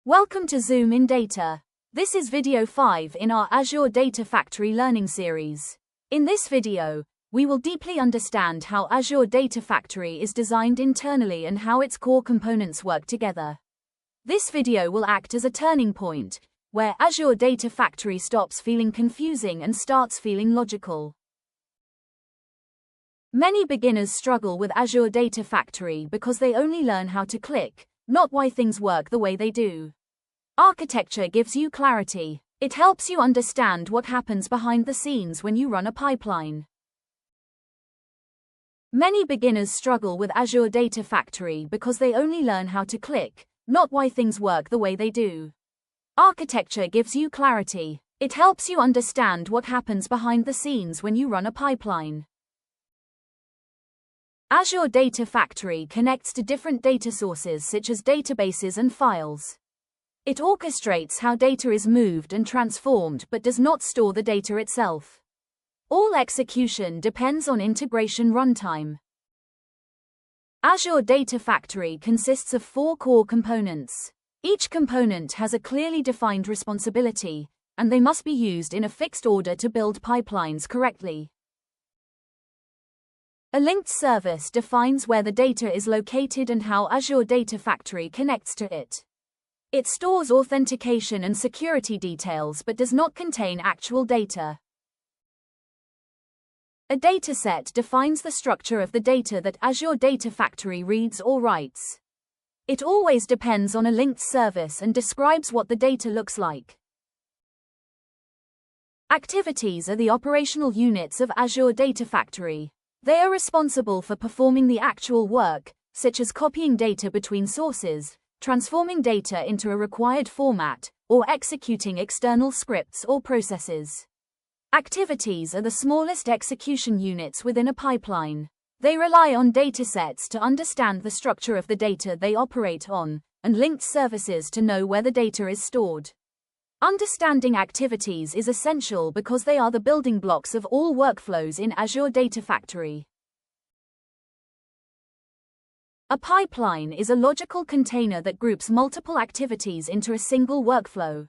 Welcome to ZoomInData. This is video 5 in our Azure Data Factory learning series. In this video, we will deeply understand how Azure Data Factory is designed internally and how its core components work together. This video will act as a turning point, where Azure Data Factory stops feeling confusing and starts feeling logical. Many beginners struggle with Azure Data Factory because they only learn how to click, not why things work the way they do. Architecture gives you clarity. It helps you understand what happens behind the scenes when you run a pipeline. Many beginners struggle with Azure Data Factory because they only learn how to click, not why things work the way they do. Architecture gives you clarity. It helps you understand what happens behind the scenes when you run a pipeline. Azure Data Factory connects to different data sources such as databases and files. It orchestrates how data is moved and transformed but does not store the data itself. All execution depends on integration runtime. Azure Data Factory consists of 4 core components. Each component has a clearly defined responsibility, and they must be used in a fixed order to build pipelines correctly. A linked service defines where the data is located and how Azure Data Factory connects to it. It stores authentication and security details but does not contain actual data. A dataset defines the structure of the data that Azure Data Factory reads or writes. It always depends on a linked service and describes what the data looks like. Activities are the operational units of Azure Data Factory. They are responsible for performing the actual work, such as copying data between sources, transforming data into a required format, or executing external scripts or processes. Activities are the smallest execution units within a pipeline. They rely on datasets to understand the structure of the data they operate on, and linked services to know where the data is stored. Understanding activities is essential because they are the building blocks of all workflows in Azure Data Factory. A pipeline is a logical container that groups multiple activities into a single workflow.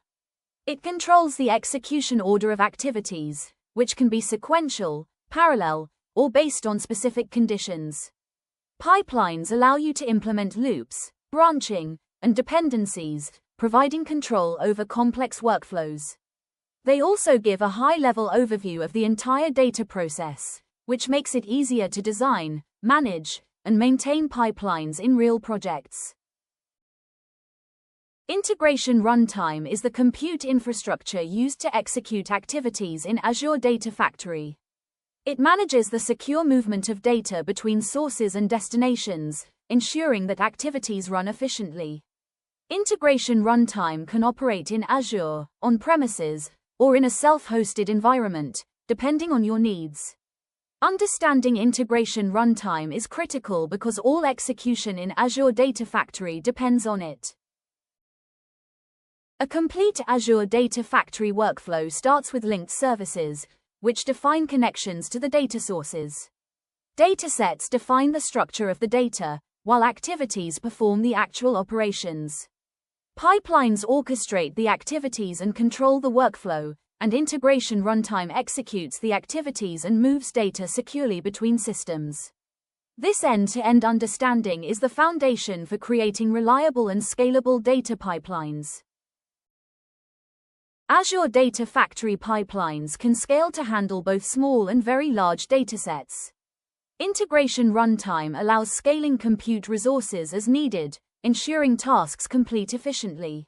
It controls the execution order of activities, which can be sequential, parallel, or based on specific conditions. Pipelines allow you to implement loops, branching, and dependencies, providing control over complex workflows. They also give a high-level overview of the entire data process, which makes it easier to design, manage, and maintain pipelines in real projects. Integration runtime is the compute infrastructure used to execute activities in Azure Data Factory. It manages the secure movement of data between sources and destinations, ensuring that activities run efficiently. Integration runtime can operate in Azure, on-premises, or in a self-hosted environment, depending on your needs. Understanding integration runtime is critical because all execution in Azure Data Factory depends on it. A complete Azure Data Factory workflow starts with linked services, which define connections to the data sources. Datasets define the structure of the data, while activities perform the actual operations. Pipelines orchestrate the activities and control the workflow, and integration runtime executes the activities and moves data securely between systems. This end-to-end understanding is the foundation for creating reliable and scalable data pipelines. Azure Data Factory pipelines can scale to handle both small and very large datasets. Integration runtime allows scaling compute resources as needed, ensuring tasks complete efficiently.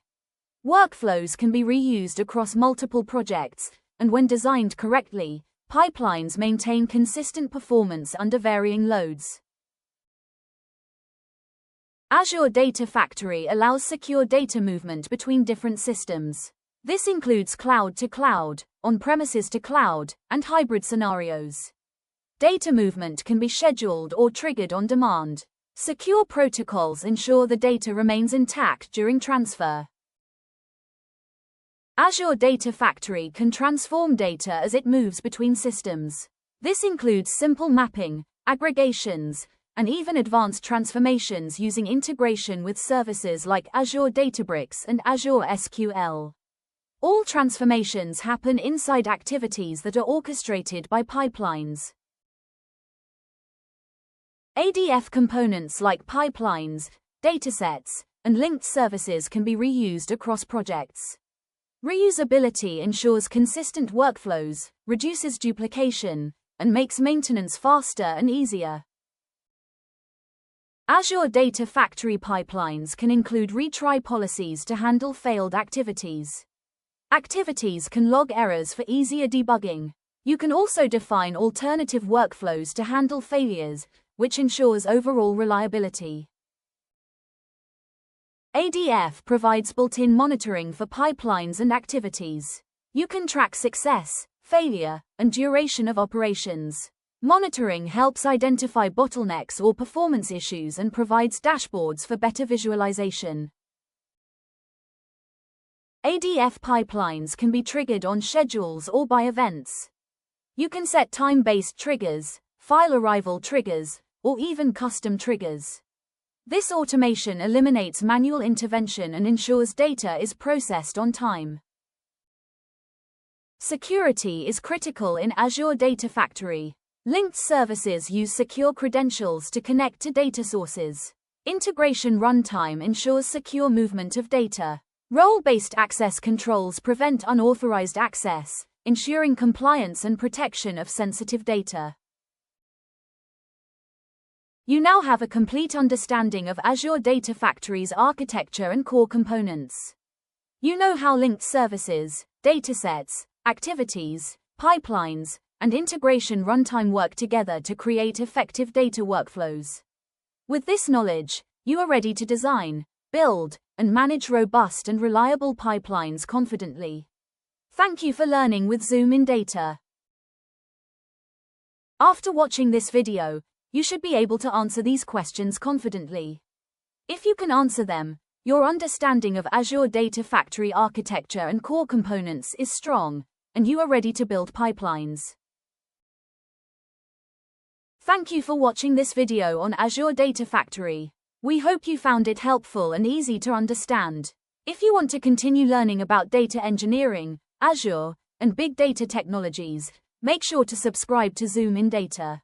Workflows can be reused across multiple projects, and when designed correctly, pipelines maintain consistent performance under varying loads. Azure Data Factory allows secure data movement between different systems. This includes cloud to cloud, on-premises to cloud, and hybrid scenarios. Data movement can be scheduled or triggered on demand. Secure protocols ensure the data remains intact during transfer. Azure Data Factory can transform data as it moves between systems. This includes simple mapping, aggregations, and even advanced transformations using integration with services like Azure Databricks and Azure SQL. All transformations happen inside activities that are orchestrated by pipelines. ADF components like pipelines, datasets, and linked services can be reused across projects. Reusability ensures consistent workflows, reduces duplication, and makes maintenance faster and easier. Azure Data Factory pipelines can include retry policies to handle failed activities. Activities can log errors for easier debugging. You can also define alternative workflows to handle failures, which ensures overall reliability. ADF provides built-in monitoring for pipelines and activities. You can track success, failure, and duration of operations. Monitoring helps identify bottlenecks or performance issues and provides dashboards for better visualization. ADF pipelines can be triggered on schedules or by events. You can set time-based triggers, file arrival triggers, or even custom triggers. This automation eliminates manual intervention and ensures data is processed on time. Security is critical in Azure Data Factory. Linked services use secure credentials to connect to data sources. Integration runtime ensures secure movement of data. Role-based access controls prevent unauthorized access, ensuring compliance and protection of sensitive data. You now have a complete understanding of Azure Data Factory's architecture and core components. You know how linked services, datasets, activities, pipelines, and integration runtime work together to create effective data workflows. With this knowledge, you are ready to design, build, and manage robust and reliable pipelines confidently. Thank you for learning with ZoomInData. After watching this video, you should be able to answer these questions confidently. If you can answer them, your understanding of Azure Data Factory architecture and core components is strong, and you are ready to build pipelines. Thank you for watching this video on Azure Data Factory. We hope you found it helpful and easy to understand. If you want to continue learning about data engineering, Azure, and big data technologies, make sure to subscribe to ZoomInData.